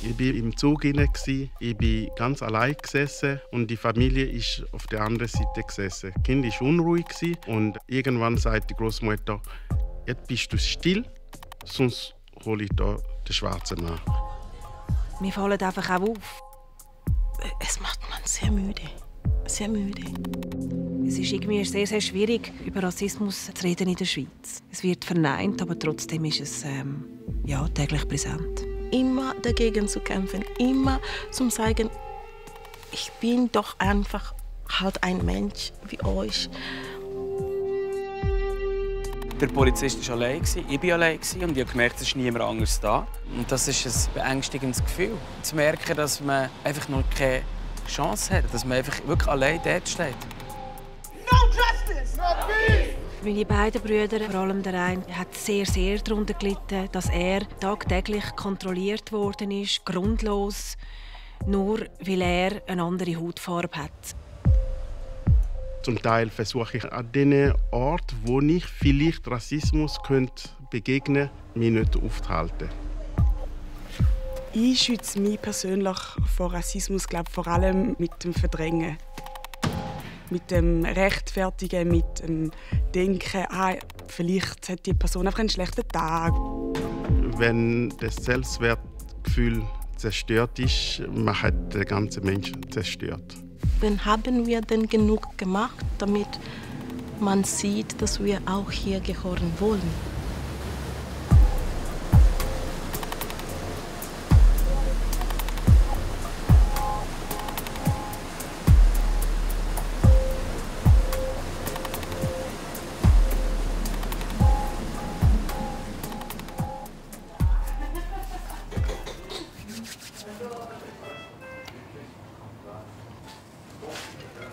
Ich war im Zug hinein, ich bin ganz allein gesessen und die Familie ist auf der anderen Seite gesessen. Das Kind war unruhig und irgendwann sagt die Großmutter: «Jetzt bist du still, sonst hole ich hier den schwarzen Mann.» Mir fallen einfach auch auf. Es macht man sehr müde. Sehr müde. Es ist irgendwie sehr, sehr schwierig, über Rassismus zu reden in der Schweiz. Es wird verneint, aber trotzdem ist es täglich präsent. Immer dagegen zu kämpfen, immer zu sagen, ich bin doch einfach halt ein Mensch wie euch. Der Polizist war allein, ich war allein und ich habe gemerkt, es ist niemand anderes da. Und das ist ein beängstigendes Gefühl, zu merken, dass man einfach noch keine Chance hat, dass man einfach wirklich allein dort steht. No justice! No peace! Meine beiden Brüder, vor allem der eine, hat sehr, sehr darunter gelitten, dass er tagtäglich kontrolliert worden ist, grundlos, nur weil er eine andere Hautfarbe hat. Zum Teil versuche ich an den Orten, wo ich vielleicht Rassismus begegnen könnte, mich nicht aufzuhalten. Ich schütze mich persönlich vor Rassismus, glaube vor allem mit dem Verdrängen. Mit dem Rechtfertigen, mit dem Denken, vielleicht hat die Person einfach einen schlechten Tag. Wenn das Selbstwertgefühl zerstört ist, man hat den ganzen Menschen zerstört. Wann haben wir denn genug gemacht, damit man sieht, dass wir auch hier gehören wollen?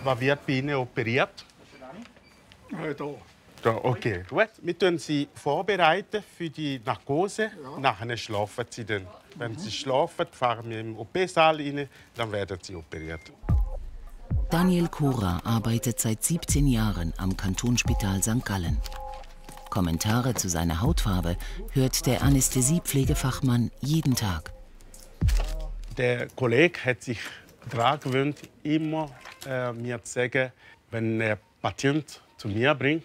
Was wird bei Ihnen operiert? Hier. Da, okay, gut. Wir tun Sie vorbereiten für die Narkose. Ja. Nachher schlafen Sie dann. Wenn Sie schlafen, fahren wir im OP-Saal rein, dann werden Sie operiert. Daniel Kora arbeitet seit 17 Jahren am Kantonsspital St. Gallen. Kommentare zu seiner Hautfarbe hört der Anästhesiepflegefachmann jeden Tag. Der Kollege hat sich daran gewöhnt, immer mir zu sagen, wenn ein Patient zu mir bringt,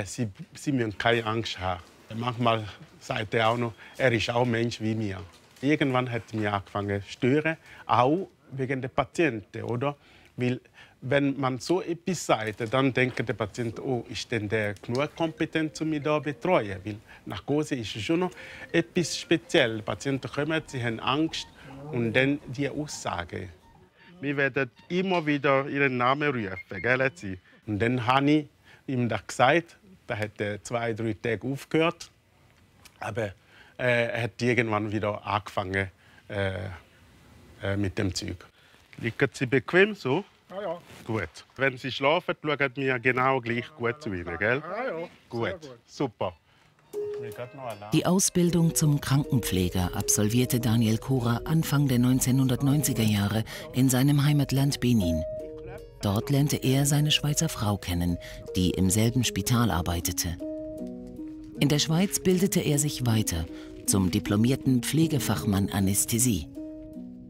sie müssen keine Angst haben. Manchmal sagt er auch noch, er ist auch Mensch wie mir. Irgendwann hat er mich angefangen zu stören, auch wegen der Patienten, oder? Weil wenn man so etwas sagt, dann denkt der Patient, oh, ist denn der genug kompetent, um mich da zu betreuen? Weil Narkose ist schon noch etwas Spezielles. Die Patienten kommen, sie haben Angst und dann die Aussage. Wir werden immer wieder ihren Namen rufen, gell? Und dann habe ich ihm das gesagt. Da hat er 2-3 Tage aufgehört. Aber er hat irgendwann wieder angefangen mit dem Zeug. Liegen Sie bequem so? Ja. Gut. Wenn Sie schlafen, schauen wir genau gleich gut zu Ihnen, gell? Ja. Gut. Super. Die Ausbildung zum Krankenpfleger absolvierte Daniel Kora Anfang der 1990er Jahre in seinem Heimatland Benin. Dort lernte er seine Schweizer Frau kennen, die im selben Spital arbeitete. In der Schweiz bildete er sich weiter zum diplomierten Pflegefachmann Anästhesie.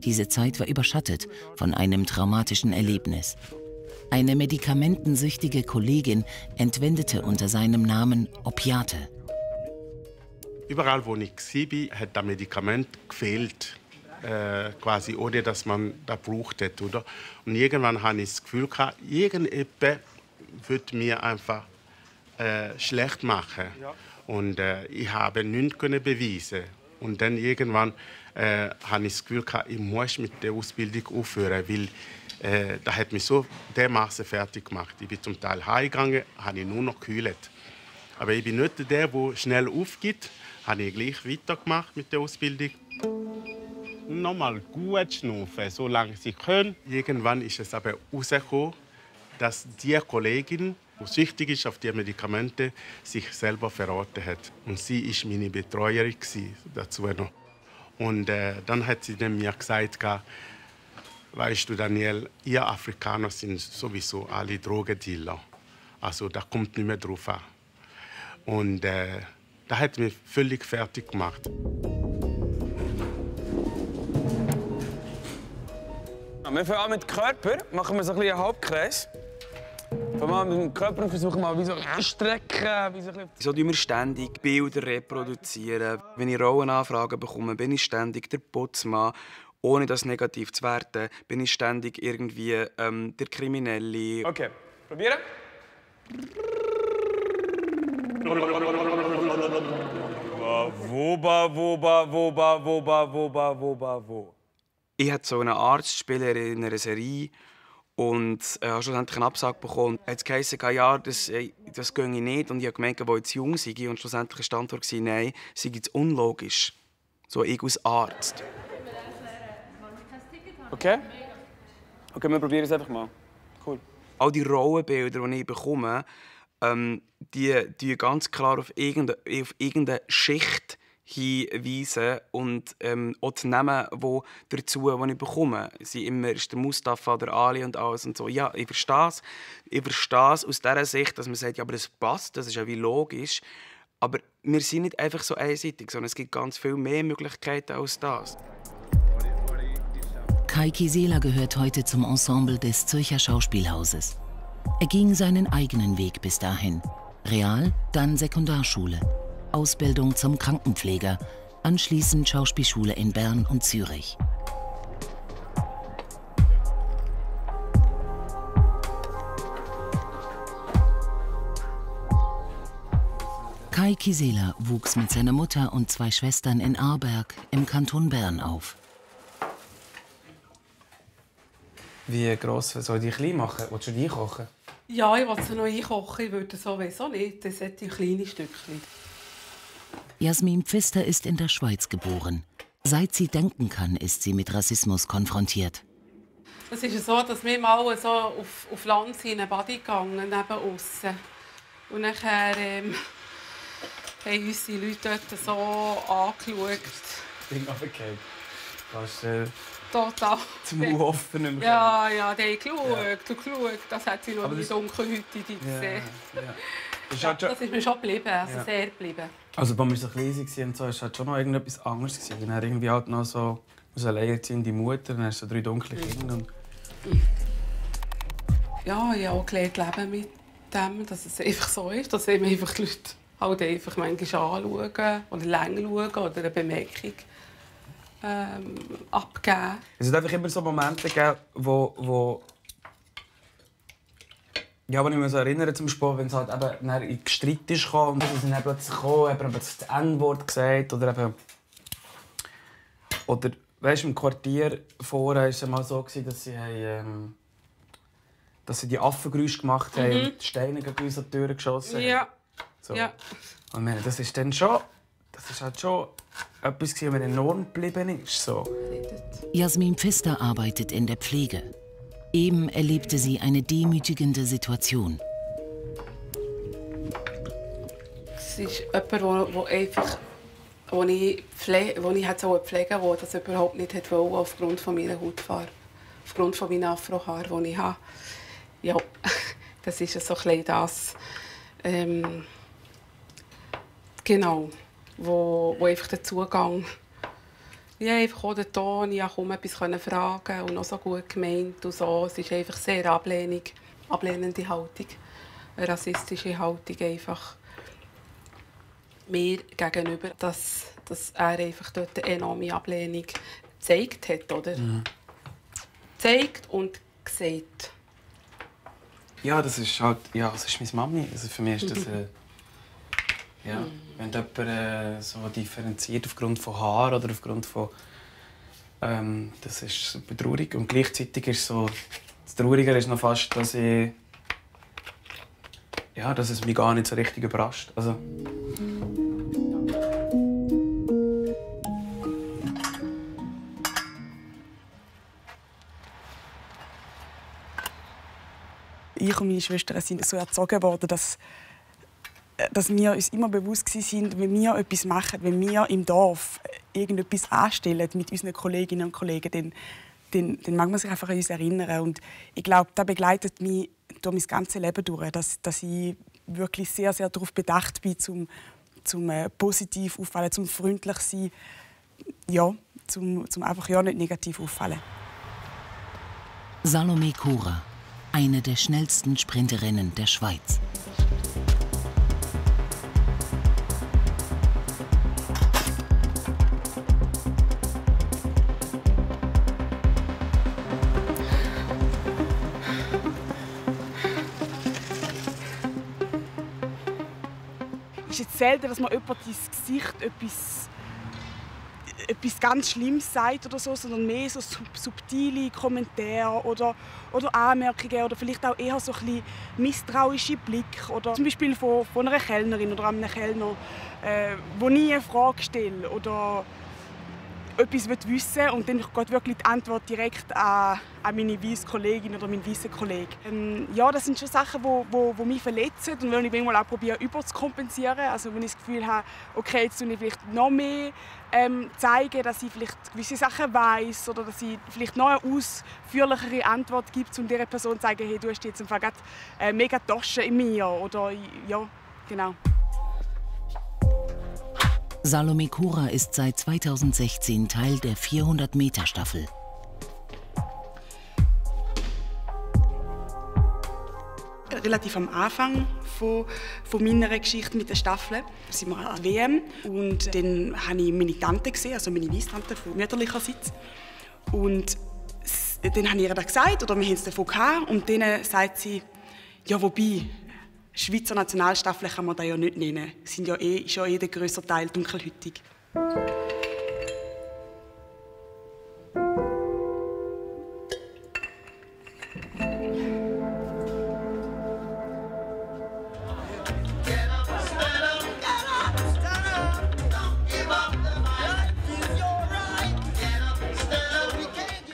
Diese Zeit war überschattet von einem traumatischen Erlebnis. Eine medikamentensüchtige Kollegin entwendete unter seinem Namen Opiate. Überall, wo ich war, hat das Medikament gefehlt. Quasi, ohne dass man das gebraucht hat. Oder? Und irgendwann hatte ich das Gefühl, irgendjemand würde mir einfach schlecht machen. Ja. Und ich habe nichts beweisen. Und dann irgendwann hatte ich das Gefühl, ich muss mit der Ausbildung aufhören, weil das hat mich so dermaßen fertig gemacht. Ich bin zum Teil heimgegangen, habe ich nur noch gekühlt. Aber ich bin nicht der, der schnell aufgibt. Habe ich gleich weitergemacht mit der Ausbildung. Nochmal gut schnaufen, solange sie können. Irgendwann ist es aber herausgekommen, dass die Kollegin, die süchtig ist auf die Medikamente, sich selber verraten hat. Und sie war meine Betreuerin dazu noch. Und dann hat sie mir gesagt, weißt du, Daniel, ihr Afrikaner sind sowieso alle Drogendealer. Also da kommt nicht mehr drauf an. Und das hat mich völlig fertig gemacht. Wir fangen an mit dem Körper, machen wir so ein bisschen einen Halbkreis. Fangen wir an mit dem Körper und versuchen mal wie so strecken. So tun wir ständig Bilder reproduzieren. Wenn ich Rollenanfragen bekomme, bin ich ständig der Putzmann. Ohne das negativ zu werten, bin ich ständig irgendwie der Kriminelle. Okay, probieren. Wo. Ich hatte so eine Arztspieler in einer Serie und habe schlussendlich einen Absag bekommen. Es heisst, ja, das gehe nicht. Und ich habe gemerkt, wo ich zu jung sei. Und schlussendlich war die Antwort, nein, sei jetzt unlogisch. So, ich als Arzt. Okay? Okay, wir probieren es einfach mal. Cool. All die Rollenbilder, die ich bekomme, die ganz klar auf irgendeine Schicht hinweisen und auch die Namen, die ich bekomme, sind immer ist der Mustafa, der Ali und alles und so. Ja, ich verstehe es. Ich verstehe es aus dieser Sicht, dass man sagt, ja, aber das passt, das ist ja wie logisch. Aber wir sind nicht einfach so einseitig, sondern es gibt ganz viel mehr Möglichkeiten als das. Kai Kisela gehört heute zum Ensemble des Zürcher Schauspielhauses. Er ging seinen eigenen Weg bis dahin. Real, dann Sekundarschule. Ausbildung zum Krankenpfleger, anschließend Schauspielschule in Bern und Zürich. Kai Kisela wuchs mit seiner Mutter und 2 Schwestern in Aarberg im Kanton Bern auf. Wie gross soll ich klein machen? Willst du die kochen? Ja, ich will sie noch einkochen. Ich würde sowieso nicht. Das sind kleine Stückchen. Jasmin Pfister ist in der Schweiz geboren. Seit sie denken kann, ist sie mit Rassismus konfrontiert. Es ist so, dass wir mal so auf Land sind, in eine Bade gegangen, neben aussen. Und nachher haben uns die Leute dort so angeschaut. Ding runtergefallen. Total. Zum Offen. Ja, die haben geschaut. Das hat sie noch nie dunkelhäutig gesehen. Das ist mir schon geblieben, also sehr geblieben. Also, als wir so klein waren, war es halt schon noch irgendetwas anderes. Dann irgendwie halt noch so eine alleinerziehende Mutter, dann hast du so 3 dunkle Kinder. Ja, ich habe auch gelernt, leben mit dem, dass es einfach so ist, dass eben einfach die Leute halt einfach manchmal anschauen oder länger schauen oder eine Bemerkung abgeben. Es hat einfach immer so Momente gegeben, wo ich mich so erinnere zum Sport, wenn es halt eben in Streit ist und sie sind dann plötzlich gekommen, haben das N-Wort gesagt oder weißt, im Quartier vorher war es mal so, dass sie die Affengeräusche gemacht haben und die Steine gegen unsere Türen geschossen haben. Ja. So. Ja. Und meine, das ist halt schon etwas, was mir enorm geblieben ist. So. Jasmin Pfister arbeitet in der Pflege. Eben erlebte sie eine demütigende Situation. Es ist jemand, der einfach, wo ich pflegen wollte, der das überhaupt nicht wollte, aufgrund von meiner Hautfarbe, aufgrund von meinen Afrohaaren, die ich habe. Ja, das ist so ein bisschen das, genau, wo einfach der Zugang. Ich habe einfach auch den Ton, ich konnte etwas fragen und auch so gut gemeint und so. Es ist einfach sehr ablehnende Haltung, eine rassistische Haltung einfach mir gegenüber, dass er einfach dort eine enorme Ablehnung gezeigt hat, oder? Gezeigt und gesagt. Ja, das ist halt, das ist meine Mami. Also für mich ist das wenn jemand so differenziert aufgrund von Haar oder aufgrund von das ist super traurig. Und gleichzeitig ist so, das Traurige ist noch fast, dass es mich gar nicht so richtig überrascht. Also, ich und meine Schwestern sind so erzogen worden, dass wir uns immer bewusst waren, wenn wir etwas machen, wenn wir im Dorf irgendetwas anstellen mit unseren Kolleginnen und Kollegen, dann mag man sich einfach an uns erinnern. Und ich glaube, das begleitet mich durch mein ganzes Leben durch, dass ich wirklich sehr, sehr darauf bedacht bin, zum positiv auffallen, zum freundlich sein, zum einfach nicht negativ auffallen. Salome Kura, eine der schnellsten Sprinterinnen der Schweiz. Es ist jetzt selten, dass man jemand ins Gesicht etwas ganz Schlimmes sagt oder so, sondern mehr so subtile Kommentare oder Anmerkungen oder vielleicht auch eher so ein bisschen misstrauische Blick oder zum Beispiel von einer Kellnerin oder einem Kellner, wo nie eine Frage stelle oder etwas wissen will und dann geht wirklich die Antwort direkt an meine weiße Kollegin oder meinen weißen Kollegen. Ja, das sind schon Sachen, die mich verletzen und wenn ich manchmal auch probiere, überzukompensieren. Also wenn ich das Gefühl habe, okay, jetzt tue ich vielleicht noch mehr zeigen, dass ich vielleicht gewisse Sachen weiss oder dass ich vielleicht noch eine ausführlichere Antwort gibt, um dieser Person zu sagen, hey, du hast jetzt im Fall gerade mega Taschen in mir oder ja, genau. Salome Kura ist seit 2016 Teil der 400-Meter-Staffel. Relativ am Anfang von meiner Geschichte mit der Staffel sind wir an der WM und dann habe ich meine Tante gesehen, also meine Weisstante von mütterlicherseits. Und dann habe ich ihr das gesagt oder wir haben es davon gehabt und dann sagt sie, ja wobei, Schweizer Nationalstaffel kann man da ja nicht nennen. Es sind ist ja der grösste Teil dunkelhäutig.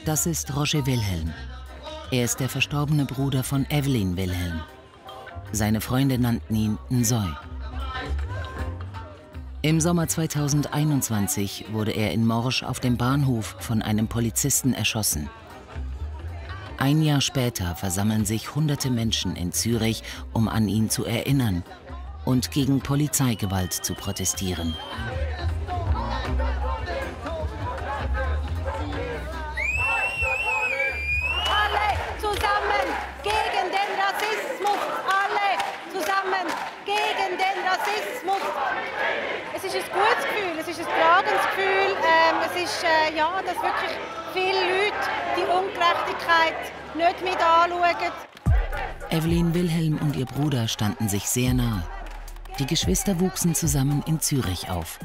Das ist Roger Wilhelm. Er ist der verstorbene Bruder von Evelyn Wilhelm. Seine Freunde nannten ihn Nsoy. Im Sommer 2021 wurde er in Morges auf dem Bahnhof von einem Polizisten erschossen. Ein Jahr später versammeln sich hunderte Menschen in Zürich, um an ihn zu erinnern und gegen Polizeigewalt zu protestieren. Es ist ein gutes Gefühl, es ist ein tragendes Gefühl. Es ist, dass wirklich viele Leute die Ungerechtigkeit nicht mit anschauen. Evelyn Wilhelm und ihr Bruder standen sich sehr nahe. Die Geschwister wuchsen zusammen in Zürich auf.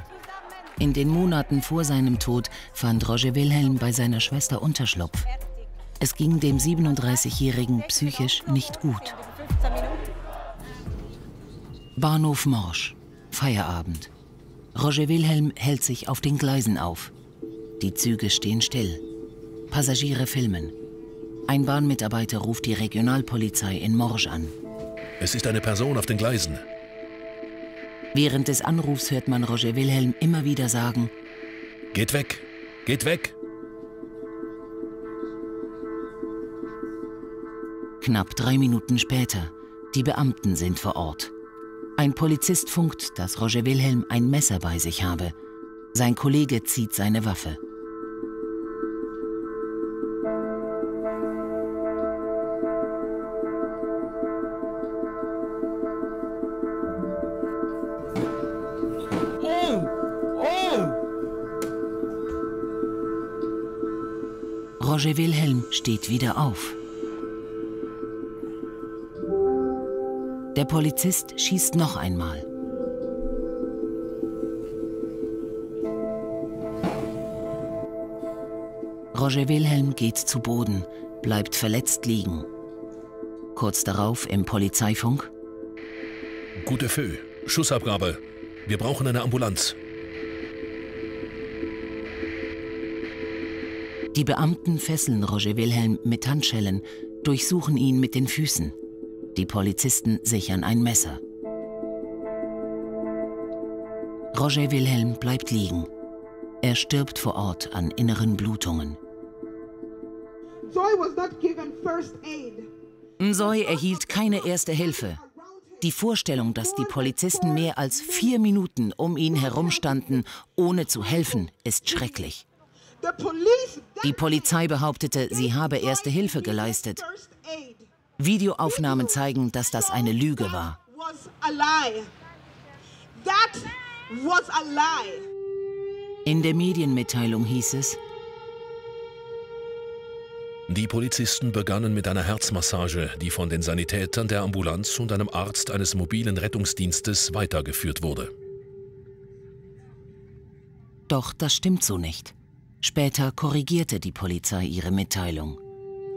In den Monaten vor seinem Tod fand Roger Wilhelm bei seiner Schwester Unterschlupf. Es ging dem 37-Jährigen psychisch nicht gut. Bahnhof Morges, Feierabend. Roger Wilhelm hält sich auf den Gleisen auf. Die Züge stehen still. Passagiere filmen. Ein Bahnmitarbeiter ruft die Regionalpolizei in Morges an. Es ist eine Person auf den Gleisen. Während des Anrufs hört man Roger Wilhelm immer wieder sagen: Geht weg! Geht weg! Knapp 3 Minuten später. Die Beamten sind vor Ort. Ein Polizist funkt, dass Roger Wilhelm ein Messer bei sich habe. Sein Kollege zieht seine Waffe. Roger Wilhelm steht wieder auf. Der Polizist schießt noch einmal. Roger Wilhelm geht zu Boden, bleibt verletzt liegen. Kurz darauf im Polizeifunk: Gute Feu, Schussabgabe. Wir brauchen eine Ambulanz. Die Beamten fesseln Roger Wilhelm mit Handschellen, durchsuchen ihn mit den Füßen. Die Polizisten sichern ein Messer. Roger Wilhelm bleibt liegen. Er stirbt vor Ort an inneren Blutungen. Nsoy erhielt keine erste Hilfe. Die Vorstellung, dass die Polizisten mehr als 4 Minuten um ihn herum standen, ohne zu helfen, ist schrecklich. Die Polizei behauptete, sie habe Erste Hilfe geleistet. Videoaufnahmen zeigen, dass das eine Lüge war. In der Medienmitteilung hieß es: Die Polizisten begannen mit einer Herzmassage, die von den Sanitätern der Ambulanz und einem Arzt eines mobilen Rettungsdienstes weitergeführt wurde. Doch das stimmt so nicht. Später korrigierte die Polizei ihre Mitteilung.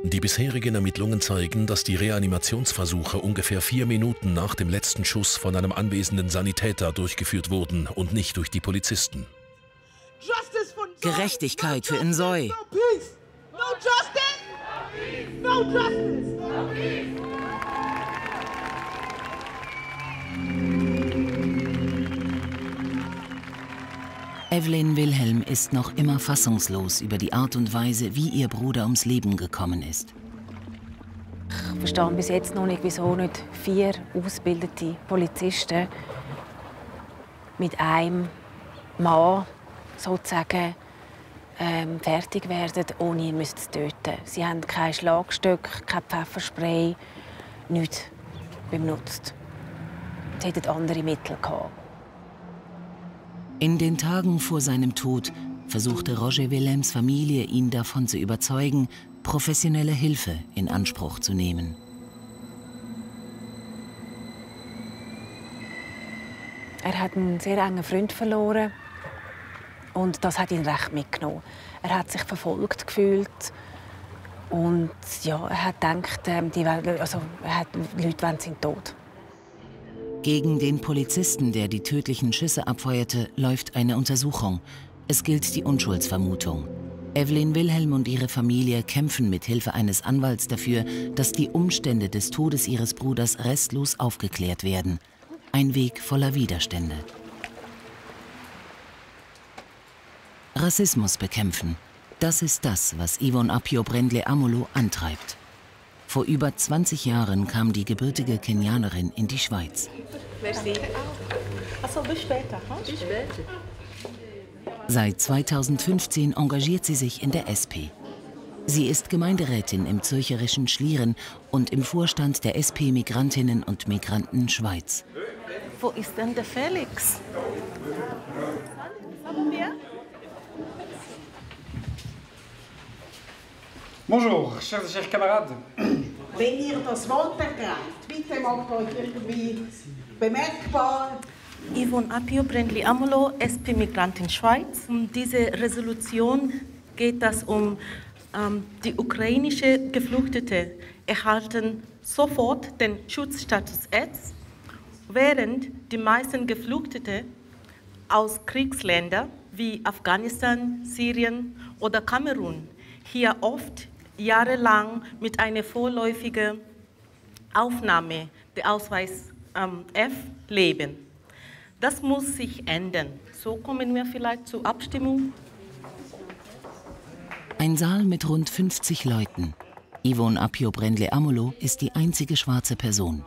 Die bisherigen Ermittlungen zeigen, dass die Reanimationsversuche ungefähr 4 Minuten nach dem letzten Schuss von einem anwesenden Sanitäter durchgeführt wurden und nicht durch die Polizisten. Gerechtigkeit für Nsoy. Evelyn Wilhelm ist noch immer fassungslos über die Art und Weise, wie ihr Bruder ums Leben gekommen ist. Ich verstehe bis jetzt noch nicht, wieso nicht 4 ausgebildete Polizisten mit einem Mann sozusagen fertig werden, ohne ihn zu töten. Sie haben kein Schlagstock, kein Pfefferspray, nichts benutzt. Sie hätten andere Mittel gehabt. In den Tagen vor seinem Tod versuchte Roger Wilhelms Familie, ihn davon zu überzeugen, professionelle Hilfe in Anspruch zu nehmen. Er hat einen sehr engen Freund verloren und das hat ihn recht mitgenommen. Er hat sich verfolgt gefühlt und ja, er hat gedacht, die Leute sind tot. Gegen den Polizisten, der die tödlichen Schüsse abfeuerte, läuft eine Untersuchung. Es gilt die Unschuldsvermutung. Evelyn Wilhelm und ihre Familie kämpfen mit Hilfe eines Anwalts dafür, dass die Umstände des Todes ihres Bruders restlos aufgeklärt werden. Ein Weg voller Widerstände. Rassismus bekämpfen. Das ist das, was Yvonne Appiah Brendley-Amolo antreibt. Vor über 20 Jahren kam die gebürtige Kenianerin in die Schweiz. Merci. Also bis später. Bis später. Seit 2015 engagiert sie sich in der SP. Sie ist Gemeinderätin im zürcherischen Schlieren und im Vorstand der SP Migrantinnen und Migranten Schweiz. Wo ist denn der Felix? Bonjour, chers camarades. Wenn ihr das Wort ergreift, bitte macht euch irgendwie bemerkbar. Yvonne Appiah Brendley-Amolo, SP Migrantin Schweiz. Um diese Resolution geht es um die ukrainische Geflüchtete erhalten sofort den Schutzstatus S, während die meisten Geflüchtete aus Kriegsländern wie Afghanistan, Syrien oder Kamerun hier oft jahrelang mit einer vorläufigen Aufnahme der Ausweis F leben. Das muss sich ändern. So kommen wir vielleicht zur Abstimmung. Ein Saal mit rund 50 Leuten. Yvonne Appiah Brendley-Amolo ist die einzige schwarze Person.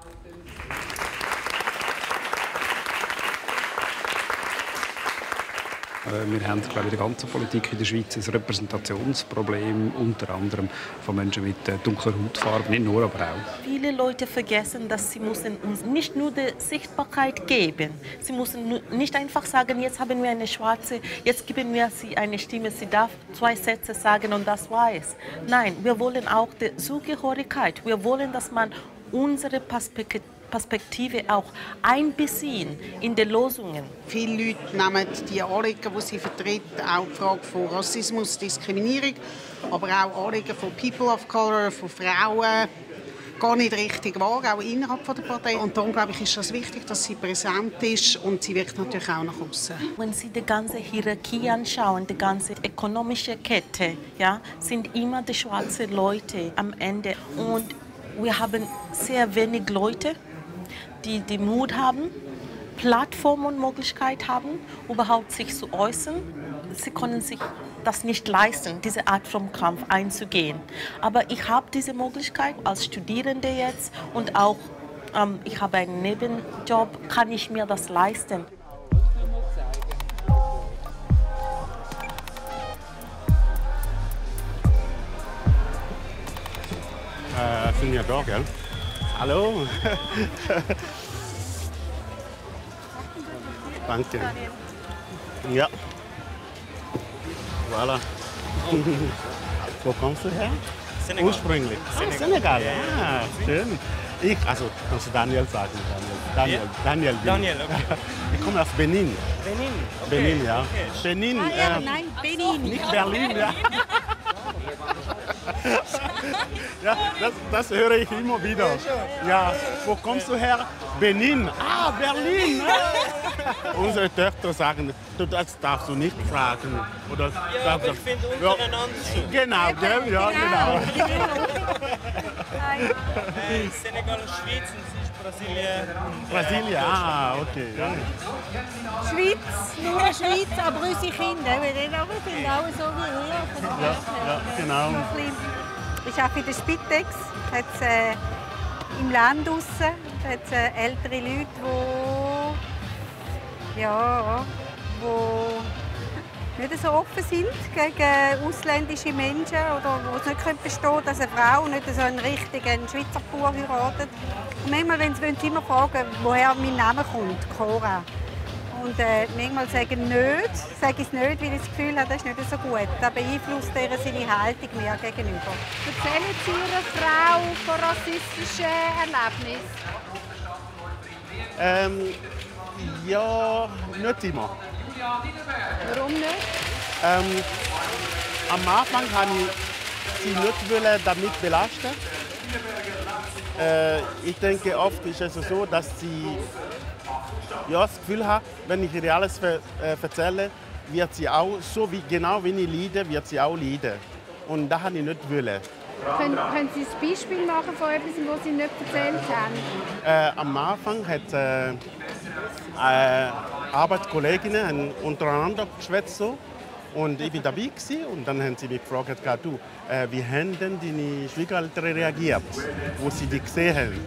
Wir haben, glaube ich, in der ganzen Politik in der Schweiz ein Repräsentationsproblem, unter anderem von Menschen mit dunkler Hautfarbe, nicht nur, aber auch. Viele Leute vergessen, dass sie müssen uns nicht nur die Sichtbarkeit geben. Sie müssen nicht einfach sagen, jetzt haben wir eine Schwarze, jetzt geben wir sie eine Stimme, sie darf 2 Sätze sagen und das war's. Nein, wir wollen auch die Zugehörigkeit. Wir wollen, dass man unsere Perspektive auch einbeziehen in die Lösungen. Viele Leute nehmen die Anliegen, die sie vertreten, auch die Frage von Rassismus, Diskriminierung, aber auch Anliegen von People of Color, von Frauen, gar nicht richtig wahr, auch innerhalb der Partei. Und darum, glaube ich, ist es wichtig, dass sie präsent ist und sie wirkt natürlich auch nach außen. Wenn Sie die ganze Hierarchie anschauen, die ganze ökonomische Kette, ja, sind immer die schwarzen Leute am Ende. Und wir haben sehr wenig Leute, die den Mut haben, Plattform und Möglichkeit haben, überhaupt sich zu äußern. Sie können sich das nicht leisten, diese Art von Kampf einzugehen. Aber ich habe diese Möglichkeit als Studierende jetzt und auch ich habe einen Nebenjob, kann ich mir das leisten. sind ja da, gell? Hallo. Danke. Ja. Voilà. Wo kommst du her? Senegal. Ursprünglich. Senegal. Ja, schön. Also kannst du Daniel sagen. Daniel. Daniel, okay. Ich komme aus Benin. Benin? Okay. Benin, ja. Okay. Benin. Nein, Benin. Nicht Berlin, ja. Ja, das höre ich immer wieder. Ja, wo kommst du her? Benin. Ah, Berlin. Unsere Töchter sagen, das darfst du nicht fragen. Oder Ja, aber ich finde untereinander so. Genau, gell? Ja, genau. Senegal und Schweiz und es ist Brasilien. Brasilien, ah, okay. Ja. Schweiz, nur Schweiz, aber unsere Kinder, wir sind auch so wie ihr. Ja, genau. Ich arbeite in der Spitex, im Land draussen, ältere Leute, die nicht so offen sind gegen ausländische Menschen oder die es nicht verstehen können, dass eine Frau nicht so einen richtigen Schweizer Bauer heiratet. Und manchmal wollen sie immer fragen, woher mein Name kommt, Cora. Und manchmal sage ich es nicht, weil ich das Gefühl habe, das ist nicht so gut. Das beeinflusst ihr seine Haltung mir gegenüber. Erzählen Sie Ihrer Frau von rassistischen Erlebnissen? Ja, nicht immer. Warum nicht? Am Anfang wollte ich sie nicht damit belasten. Ich denke, oft ist es so, dass sie das Gefühl hat, wenn ich ihr alles erzähle, wird sie auch, genau wie ich leide, wird sie auch leiden. Und das wollte ich nicht wollen. Können Sie ein Beispiel machen von etwas, was Sie nicht erzählt haben? Am Anfang hat Arbeitskolleginnen untereinander geschwätzt so. Und ich war dabei und dann haben sie mich gefragt, du, wie haben denn deine Schwiegereltern reagiert, wo sie dich gesehen haben?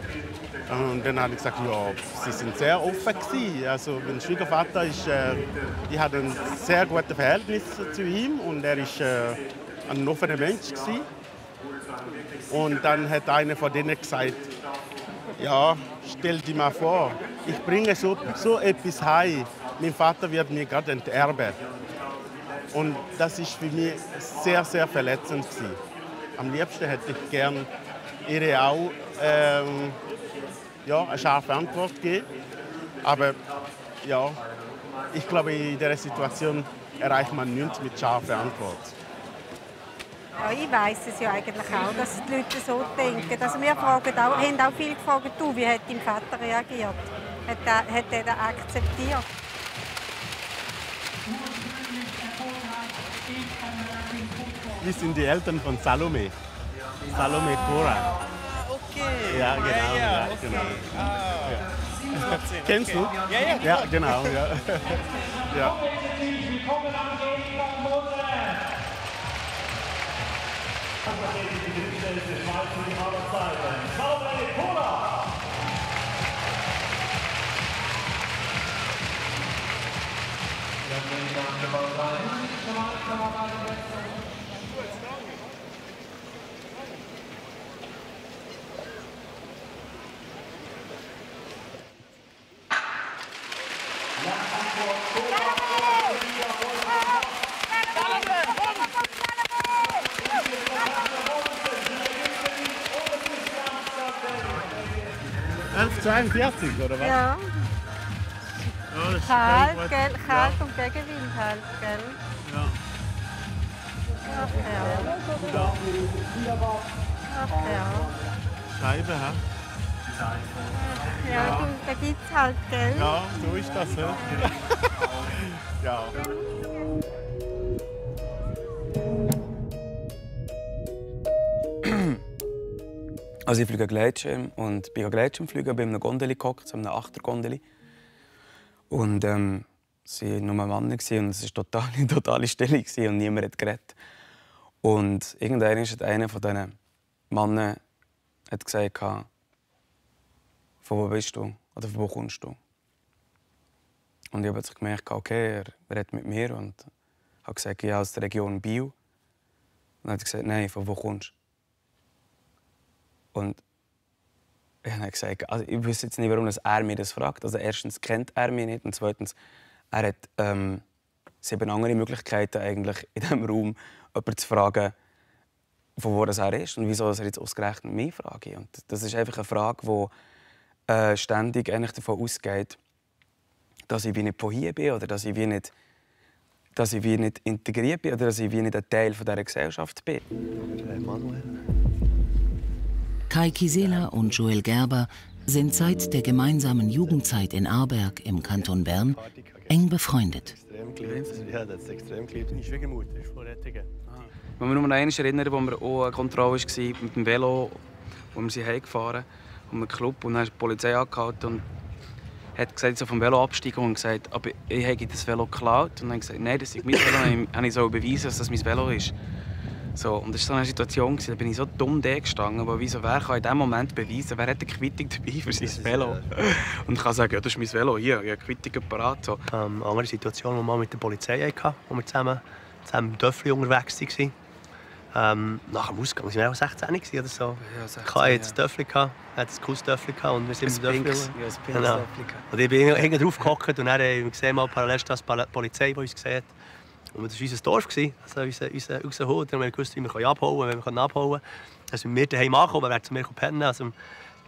Und dann habe ich gesagt, ja, sie sind sehr offen gewesen. Also mein Schwiegervater ich hatte ein sehr gutes Verhältnis zu ihm und er war ein offener Mensch gewesen. Und dann hat einer von denen gesagt, ja, stell dir mal vor, ich bringe so etwas heim. Mein Vater wird mir gerade enterben. Und das war für mich sehr, sehr verletzend gewesen. Am liebsten hätte ich gerne ihr auch eine scharfe Antwort gegeben. Aber ja, ich glaube, in dieser Situation erreicht man nichts mit scharfer Antwort. Ja, ich weiss es ja eigentlich auch, dass die Leute so denken. Also wir haben auch viele gefragt, du, wie hat dein Vater reagiert? Hat er das akzeptiert? Wir sind die Eltern von Salome. Salome Cora. Okay. Ja, genau. Ja, okay. Genau. Ja. Kennst du? Ja. Ja, genau. Ja. Ja. oder was? Ja. Ja, das ist Kalt, gell? Kalt und Gegenwind halt, gell? Ja. Ach ja. Ach ja. Scheibe, hä? Ja, du, da gibt's halt, gell? Ja, so ist das. Ja. Ja. Also ich fliege Gleitschirm und bin Gleitschirmflieger, bin in einer Gondel gehockt, so einer Achtergondel. Und es waren nur Männer und es war totale Stille und niemand hat geredet. Und irgendwann hat einer von diesen Männern gesagt, von wo bist du oder von wo kommst du? Und ich habe gemerkt, okay, er redet mit mir und habe gesagt, ja, aus der Region Biel. Und dann hat er gesagt, nein, von wo kommst du? Und ich habe gesagt, also ich wüsste jetzt nicht, warum er mir das fragt. Also erstens kennt er mich nicht und zweitens, er hat 7 andere Möglichkeiten eigentlich in diesem Raum, jemanden zu fragen, von wo er ist und wieso er jetzt ausgerechnet mich fragt. Und das ist einfach eine Frage, die ständig eigentlich davon ausgeht, dass ich wie nicht von hier bin oder dass ich wie nicht integriert bin oder dass ich wie nicht ein Teil dieser Gesellschaft bin. Kai Kisela und Joel Gerber sind seit der gemeinsamen Jugendzeit in Aarberg im Kanton Bern eng befreundet. Ja, das ist extrem geliebt. Meine Schwiegermutter ist Vorrettung. Ich kann mich nur noch einmal erinnern, wo wir auch eine Kontrolle war mit dem Velo, wo wir sie heimgefahren um einen Club. Und dann hat die Polizei angehalten und hat gesagt, so vom Velo absteigen und gesagt, aber ich habe das Velo geklaut. Und dann gesagt, nein, das ist mein Velo. Dann habe ich so beweisen, dass das mein Velo ist. So, und das war so eine Situation, da bin ich so dumm da gestanden, aber wieso, wer kann in diesem Moment beweisen, wer hat eine Quittung dabei für sein Velo? Und ich kann sagen, ja, das ist mein Velo, hier, ich habe eine Quittung parat. So. Andere Situation, die wir mal mit der Polizei hatten, wo wir zusammen im Dörfli unterwegs waren. Nach dem Ausgang waren wir auch 16 oder so. Ja, 16, ich hatte das Dörfli, hat ein cooles Dörfli und wir sind im Dörfli. Ja, ein Dörfli. Und ich bin hinten drauf gehockt und dann haben wir gesehen, mal parallel die Polizei, die uns sieht. Und das war unser Dorf, also unser Hut. Wir wussten, wie wir abhauen können, wenn wir abhauen können. Dann sind wir daheim angekommen, wir zu mir pennen. Also,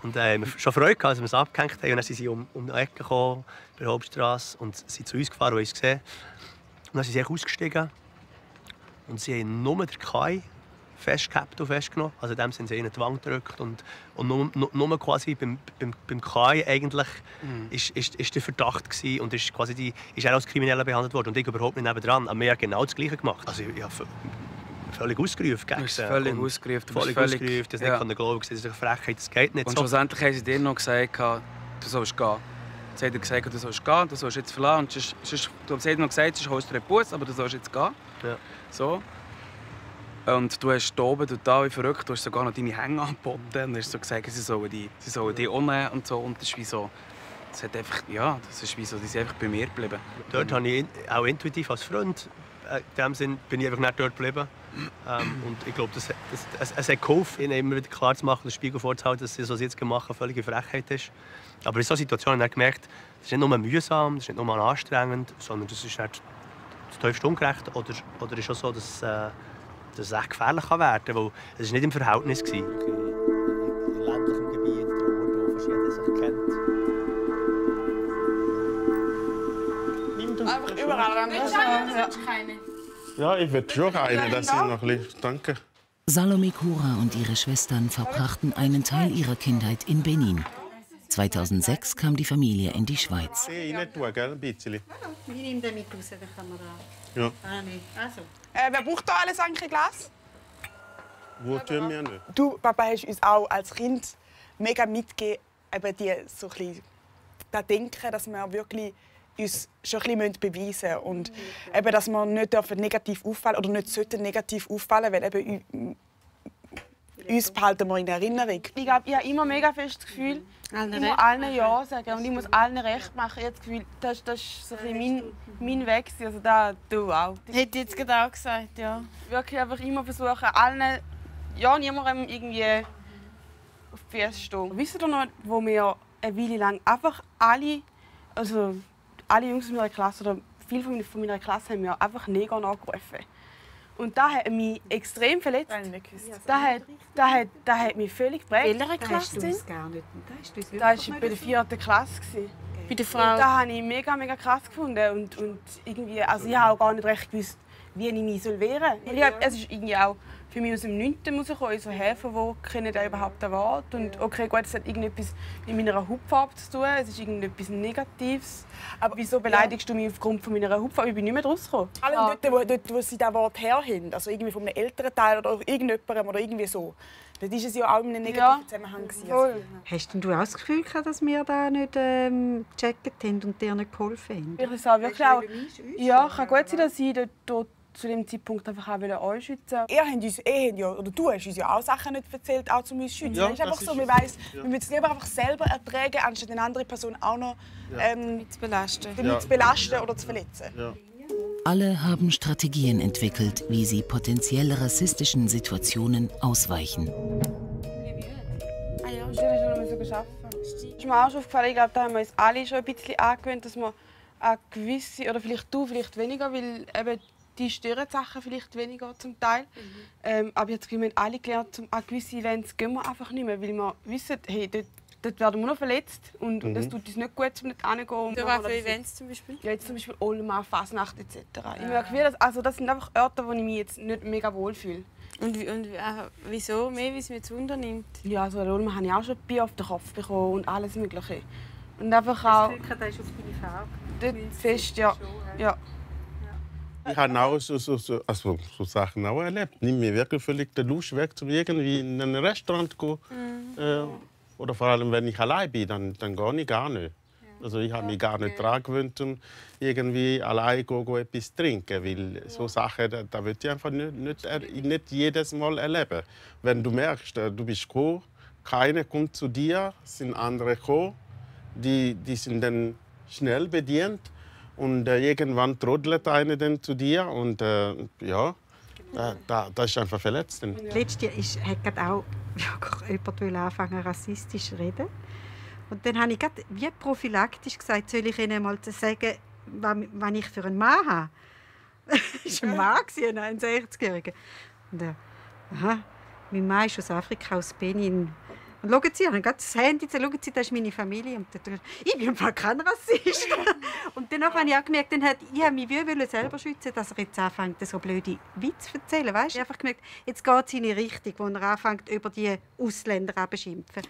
und haben wir schon Freude gehabt, als wir es abgehängt haben. Und dann sind sie um die Ecke gekommen, bei der Hauptstrasse, und sind zu uns gefahren und haben uns gesehen. Und dann sind sie ausgestiegen. Und sie haben nur den Kai festgehabt und festgenommen. Also in dem sind sie in die Wange gedrückt. Und nur quasi beim Kai eigentlich ist der Verdacht gewesen und ist quasi ist er als Krimineller behandelt worden. Und ich überhaupt nicht nebendran. Aber wir haben genau das Gleiche gemacht. Also ich habe völlig ausgerufen gegen sie. Völlig ausgerufen. Völlig ausgerufen. Das nicht glauben, das ist eine Frechheit, das geht nicht und so. Und schlussendlich haben sie dir noch gesagt, du sollst gehen. Sie haben gesagt, du sollst gehen, du sollst jetzt verlassen. Sie haben noch gesagt, sonst holst du einen Bus, aber du sollst jetzt gehen. Ja. So. Und du hast hier oben total verrückt, du hast sogar noch deine Hänge angeboten und hast so gesagt, sie sollen die annehmen und so. Und das ist wie so, das hat einfach, ja, das ist wie so, die sind einfach bei mir geblieben. Dort habe ich auch intuitiv als Freund, in dem Sinn bin ich einfach nicht dort geblieben. Und ich glaube, es hat geholfen, ihnen immer wieder klar zu machen, den Spiegel vorzuhalten, dass sie, was sie jetzt gemacht haben, völlige Frechheit ist. Aber in solchen Situationen habe ich gemerkt, das ist nicht nur mühsam, das ist nicht nur anstrengend, sondern das ist nicht das tiefste ungerecht. Oder ist auch so, dass es echt gefährlich werden kann, weil es nicht im Verhältnis war. In ländlichem Gebiet, der Ort, wo fast jeder sich kennt. Einfach überall. Ja, ich würde schon eine, dass ich noch ein bisschen... Danke. Salome Kura und ihre Schwestern verbrachten einen Teil ihrer Kindheit in Benin. 2006 kam die Familie in die Schweiz. Ich rein tun, gell? Ein bisschen. Ich nehme den mit raus, dann kann man da... Ja. Also. Wer braucht da alles eigentlich ein Glas? Wo tun wir nicht? Du, Papa, hast uns auch als Kind mega mitgegeben, so das Denken, dass wir wirklich uns schon ein bisschen beweisen müssen. Und eben, dass wir nicht negativ auffallen oder nicht negativ auffallen, weil eben uns behalten wir in Erinnerung. Ich glaube, ich habe immer mega fest das Gefühl, ich muss allen Ja sagen und ich muss allen recht machen. Ich habe das Gefühl, das ist so ein mein Weg. Also da, du auch. Hätte ich jetzt gerade auch gesagt, ja. Wirklich einfach immer versuchen, allen, ja, niemandem irgendwie auf die Füße zu stehen. Wisst ihr noch, wo wir eine Weile lang einfach alle Jungs aus meiner Klasse oder viele von meiner Klasse haben mir einfach Neger angerufen. Und das hat mich extrem verletzt. Das hat mich völlig geprägt. Welche Klasse denn? Das war bei der 4. Klasse. Bei der Frau? Das habe ich mega krass gefunden. Und irgendwie, also ich habe auch gar nicht recht gewusst, wie ich mich wehren soll. Es ist irgendwie auch für mich aus dem 9. rausgekommen, so helfen, wo kenne ich überhaupt ein Wort. Und okay, gut, es hat irgendetwas mit meiner Hautfarbe zu tun, es ist irgendetwas Negatives. Aber wieso beleidigst du mich aufgrund von meiner Hautfarbe? Ich bin nicht mehr rausgekommen. Alle dort, wo sie das Wort her haben, also irgendwie von einem älteren Teil oder irgendjemandem oder irgendwie so, das war es ja auch in einem negativen Zusammenhang. Also, hast du auch das Gefühl gehabt, dass wir da nicht gecheckt haben und dir nicht geholfen haben? Ich sage wirklich auch, ja, kann gut sein, dass ich dort zu dem Zeitpunkt einfach auch anschützen wollte. Du hast uns ja auch Sachen nicht erzählt, auch um uns zu schützen. Ja, es ist einfach so, wir müssen es lieber einfach selber ertragen, anstatt eine andere Person auch noch zu belasten oder zu verletzen. Ja. Alle haben Strategien entwickelt, wie sie potenziell rassistischen Situationen ausweichen. arbeiten. Das ist mir auch schon aufgefallen. Ich glaube, da haben wir uns alle schon ein bisschen angewöhnt, dass man an gewisse, oder vielleicht du, vielleicht weniger, weil eben die stören die Sachen vielleicht weniger zum Teil. Aber ich habe alle gelernt, an gewisse Events gehen wir einfach nicht mehr, weil wir wissen, hey, dort werden wir noch verletzt und das tut uns nicht gut, um nicht hinzugehen. Was für Events zum Beispiel? Ja, jetzt zum Beispiel Olma, Fasnacht etc. Ich merke, das sind einfach Orte, wo ich mich jetzt nicht mega wohl fühle. Und wieso? Mehr, wie es mir zu Wunder nimmt? Ja, also in Olma habe ich auch schon Bier auf den Kopf bekommen und alles Mögliche. Und einfach auch... Das ist auf deine Farbe. Dort fest, ja. Ich habe auch so Sachen auch erlebt. Nimm mir wirklich völlig den Lust weg, um irgendwie in ein Restaurant zu gehen. Oder vor allem, wenn ich allein bin, dann gehe ich gar nicht. Also ich habe mich gar nicht daran gewöhnt, um irgendwie allein etwas zu trinken. Weil so Sachen, da will ich einfach nicht jedes Mal erleben. Wenn du merkst, du bist gekommen, keiner kommt zu dir, es sind andere gekommen, die sind dann schnell bedient. Und irgendwann trudelt einer dann zu dir und ja, das ist einfach verletzt. Letztes Jahr hat auch jemand anfangen rassistisch zu reden. Und dann habe ich wie prophylaktisch gesagt, soll ich Ihnen mal sagen, was ich für einen Mann habe. Das war ein Mann, ein 61-Jähriger. Und aha, mein Mann ist aus Afrika, aus Benin. Und schauen Sie, ich habe das Handy, schauen Sie, das ist meine Familie. Und dann, ich bin einfach kein Rassist. Und dann habe ich auch gemerkt, ich habe mich selber schützen, dass er jetzt anfängt, so blöde Witze zu erzählen. Weißt? Ich habe einfach gemerkt, jetzt geht es in eine Richtung, wo er anfängt, über die Ausländer zu beschimpfen.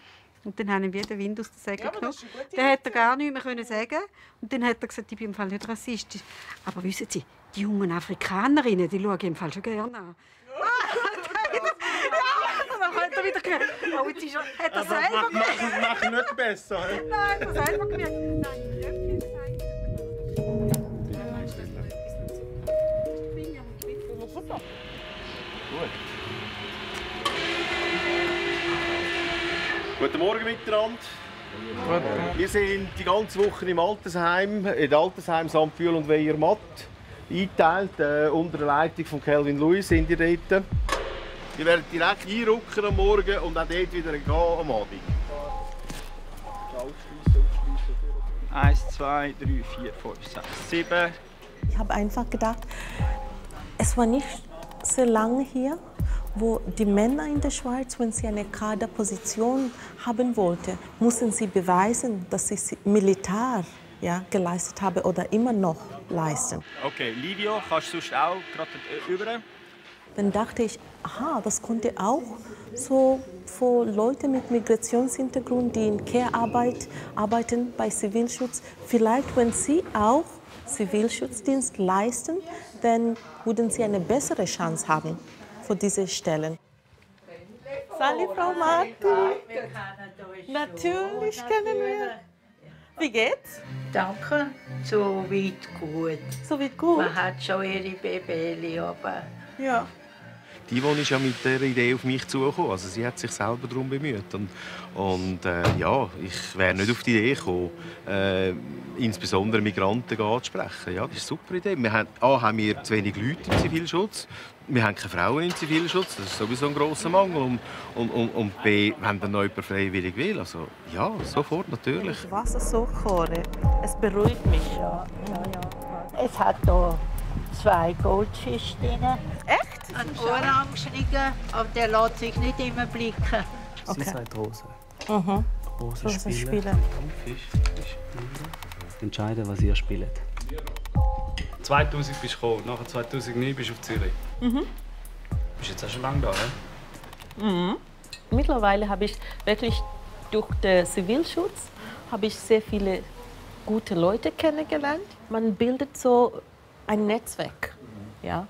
Und dann haben wir den Wind aus den Segeln genommen. Dann hat er gar nichts mehr sagen. Und dann hat er gesagt, ich bin im Fall nicht rassistisch. Aber wissen Sie, die jungen Afrikanerinnen, die schauen im Fall schon gerne an. Dann hat er wieder gemerkt, oh, jetzt ist er, hat er selber gemerkt. Mach nicht besser. Nein, hat er selber gemerkt. Nein, nicht gesagt. Gut. Guten Morgen miteinander. Wir sind die ganze Woche im Altersheim, in der Altersheim St. Pfühl und Weyermatt eingeteilt, unter der Leitung von Calvin Lewis sind die dort. Wir werden direkt einrücken am Morgen und auch dort wieder gehen am Abend. 1, 2, 3, 4, 5, 6, 7. Ich habe einfach gedacht, es war nicht so lange hier, wo die Männer in der Schweiz, wenn sie eine Kaderposition haben wollten, mussten sie beweisen, dass sie Militär geleistet haben oder immer noch leisten. Okay, Livio, kannst du sonst auch gerade über? Dann dachte ich, aha, das konnte auch so für Leute mit Migrationshintergrund, die in Care-Arbeit arbeiten, bei Zivilschutz, vielleicht, wenn sie auch Zivilschutzdienst leisten, dann würden sie eine bessere Chance haben für diese Stellen. Salut, Frau Martin. Natürlich kennen wir. Wie geht's? Danke, so weit gut. So weit gut? Man hat schon ihre Babys, aber... Ja. Die Yvonne ist ja mit dieser Idee auf mich zugekommen. Also sie hat sich selber darum bemüht. Und ja, ich wäre nicht auf die Idee gekommen, insbesondere Migranten anzusprechen. Ja, das ist eine super Idee. Haben wir zu wenig Leute im Zivilschutz. Wir haben keine Frauen im Zivilschutz. Das ist sowieso ein grosser Mangel. Und B, wenn dann noch jemand freiwillig will. Also ja, sofort natürlich. Das Wasser so kochen, es beruhigt mich. Ja. Es hat hier 2 Goldfische drin. Echt? Ein Orangeniger, aber der lässt sich nicht immer blicken. Sie sagt Rosen. Rosen spielen. Entscheiden, was ihr spielt. 2000 bist du gekommen, nachher 2009 bist du auf Zürich. Bist jetzt auch schon lange da, Mittlerweile habe ich wirklich durch den Zivilschutz sehr viele gute Leute kennengelernt. Man bildet so ein Netzwerk. Ja,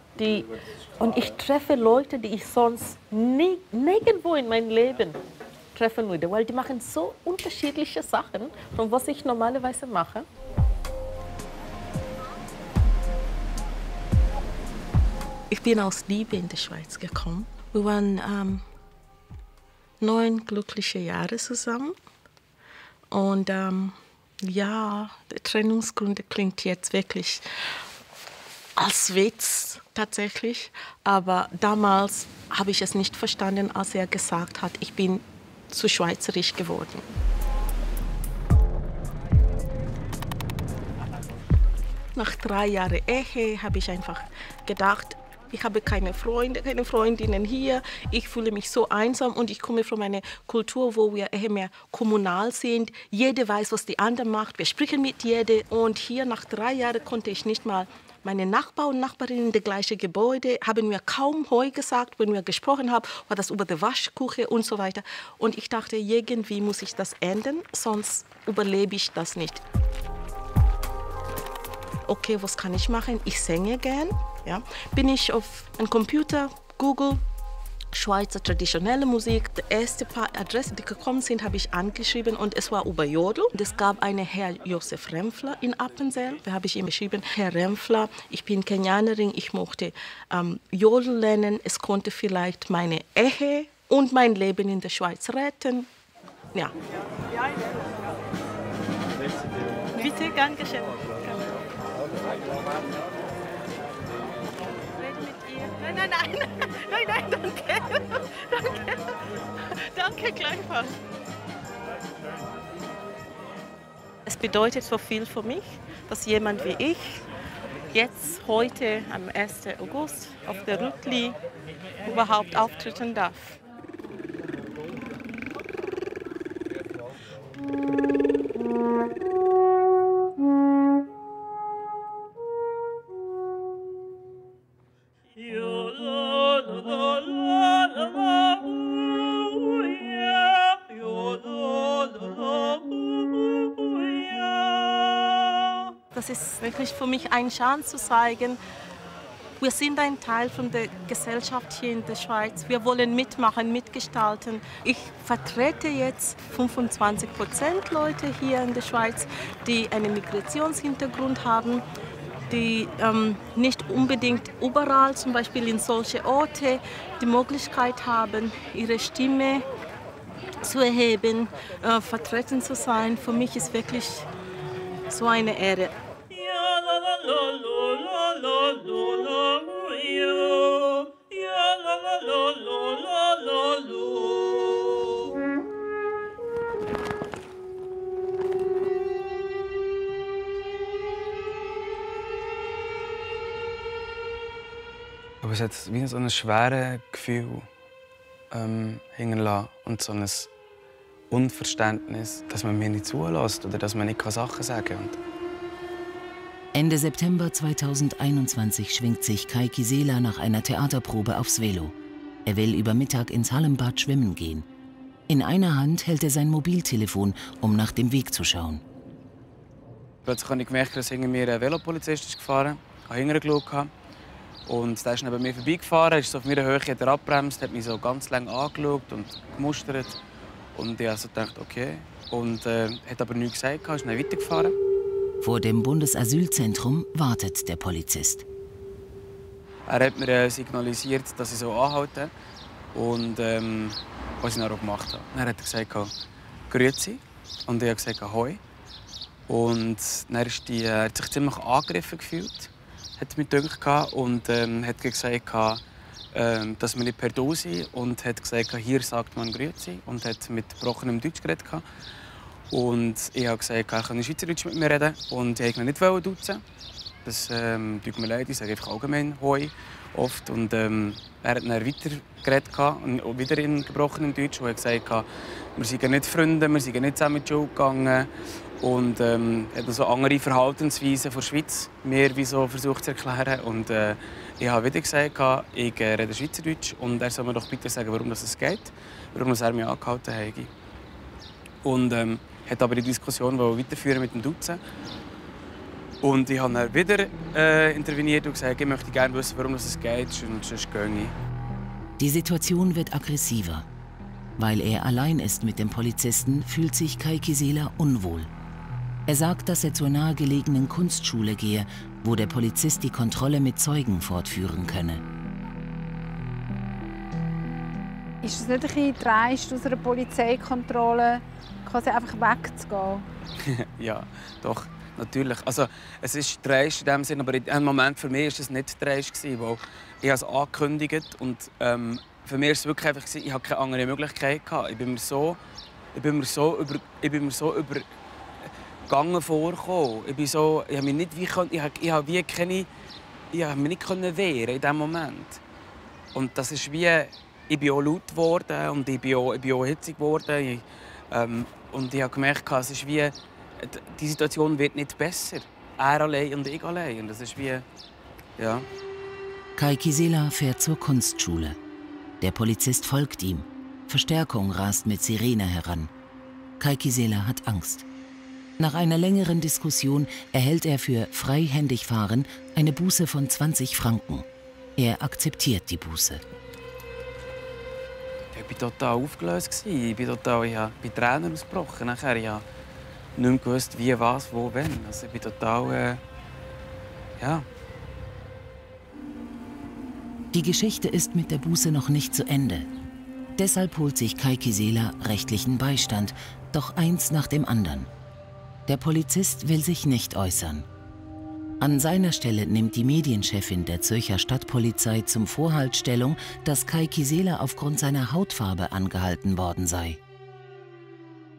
und ich treffe Leute, die ich sonst nirgendwo in meinem Leben treffen würde, weil die machen so unterschiedliche Sachen, von was ich normalerweise mache. Ich bin aus Liebe in die Schweiz gekommen. Wir waren 9 glückliche Jahre zusammen. Und ja, der Trennungsgrund klingt jetzt wirklich als Witz tatsächlich. Aber damals habe ich es nicht verstanden, als er gesagt hat, ich bin zu schweizerisch geworden. Nach 3 Jahren Ehe habe ich einfach gedacht, ich habe keine Freunde, keine Freundinnen hier. Ich fühle mich so einsam und ich komme von einer Kultur, wo wir eher mehr kommunal sind. Jeder weiß, was die andere macht. Wir sprechen mit jedem. Und hier nach 3 Jahren konnte ich nicht mal meine Nachbar und Nachbarinnen in dem gleichen Gebäude haben mir kaum Heu gesagt, wenn wir gesprochen haben, war das über die Waschküche und so weiter. Und ich dachte, irgendwie muss ich das ändern, sonst überlebe ich das nicht. Okay, was kann ich machen? Ich singe gern. Ja. Bin ich auf einem Computer, Google, Schweizer traditionelle Musik. Die erste paar Adressen, die gekommen sind, habe ich angeschrieben und es war über Jodel. Und es gab einen Herr Josef Rempfler in Appenzell. Da habe ich ihm geschrieben, Herr Rempfler, ich bin Kenianerin, ich möchte Jodel lernen. Es konnte vielleicht meine Ehe und mein Leben in der Schweiz retten. Ja. Bitte, danke schön. Nein, danke. Danke gleichfalls. Es bedeutet so viel für mich, dass jemand wie ich jetzt heute am 1. August auf der Rütli überhaupt auftreten darf. Das ist wirklich für mich eine Chance zu zeigen, wir sind ein Teil von der Gesellschaft hier in der Schweiz. Wir wollen mitmachen, mitgestalten. Ich vertrete jetzt 25% Leute hier in der Schweiz, die einen Migrationshintergrund haben, die nicht unbedingt überall, zum Beispiel in solche Orte, die Möglichkeit haben, ihre Stimme zu erheben, vertreten zu sein. Für mich ist wirklich so eine Ehre. Aber es hat wie so ein schweres Gefühl hinterlassen und so ein Unverständnis, dass man mir nicht zulässt oder dass man nicht Sachen sagen kann. Ende September 2021 schwingt sich Kai Kisela nach einer Theaterprobe aufs Velo. Er will über Mittag ins Hallenbad schwimmen gehen. In einer Hand hält er sein Mobiltelefon, um nach dem Weg zu schauen. Plötzlich habe ich gemerkt, dass hinter mir ein Velopolizist ist gefahren. Ich habe hintergeschaut. Und der ist neben mir vorbeigefahren, ist so auf meiner Höhe, hat er abgebremst, hat mich so ganz lange angeschaut und gemustert. Und ich also dachte, okay. Und hat aber nichts gesagt, ist dann weitergefahren. Vor dem Bundesasylzentrum wartet der Polizist. Er hat mir signalisiert, dass ich so anhalte. Und was ich dann auch gemacht habe. Dann hat er gesagt, «Grüezi». Und ich habe gesagt, «Hoi». Und dann hat sich ziemlich angegriffen gefühlt, hat mich gedacht, und hat gesagt, dass wir nicht per Du sind. Und hat gesagt, hier sagt man «Grüezi». Und hat mit gebrochenem Deutsch geredet. Und ich habe gesagt, er kann Schweizerdeutsch mit mir reden. Und ich wollte ihn nicht duzen. Das tut mir leid, ich sage einfach allgemein «Hoi» oft. Und er hat dann weiter geredet, und wieder in gebrochenem Deutsch. Und er hat gesagt, wir sind nicht Freunde, wir sind nicht zusammen in die Schule gegangen. Und hat so andere Verhaltensweisen von der Schweiz mir wie so versucht zu erklären. Und ich habe wieder gesagt, ich rede Schweizerdeutsch. Und er soll mir doch bitte sagen, warum das geht, warum er mich angehalten hat. Und hat aber die Diskussion weiterführen mit dem Duzen. Und ich habe dann wieder interveniert und gesagt, ich möchte gerne wissen, warum es geht, sonst gehe ich. Die Situation wird aggressiver. Weil er allein ist mit dem Polizisten, fühlt sich Kai Kisela unwohl. Er sagt, dass er zur nahegelegenen Kunstschule gehe, wo der Polizist die Kontrolle mit Zeugen fortführen könne. Ist es nicht ein bisschen dreist, aus einer Polizeikontrolle quasi einfach wegzugehen? Ja, doch, natürlich. Also, es ist dreist in dem Sinne, aber in einem Moment für mich war es nicht dreist, weil ich es angekündigt und für mich war es wirklich einfach, ich hatte keine andere Möglichkeit. Ich bin mir so übergangen vorgekommen. Ich habe mich nicht wehren in diesem Moment. Und das ist wie, ich bin auch laut geworden und ich bin auch hitzig geworden. Und ich habe gemerkt, es ist wie, die Situation wird nicht besser. Er allein und ich allein. Und das ist wie, ja. Kai Kisela fährt zur Kunstschule. Der Polizist folgt ihm. Verstärkung rast mit Sirene heran. Kai Kisela hat Angst. Nach einer längeren Diskussion erhält er für freihändig fahren eine Buße von 20 Franken. Er akzeptiert die Buße. Ich war total aufgelöst. Ich bin Tränen ausgebrochen. Ich habe nicht mehr gewusst, wie, was, wo, wenn. Also ich bin total, ja. Die Geschichte ist mit der Buße noch nicht zu Ende. Deshalb holt sich Kai Kisela rechtlichen Beistand, doch eins nach dem anderen. Der Polizist will sich nicht äußern. An seiner Stelle nimmt die Medienchefin der Zürcher Stadtpolizei zum Vorhalt Stellung, dass Kai Kisela aufgrund seiner Hautfarbe angehalten worden sei.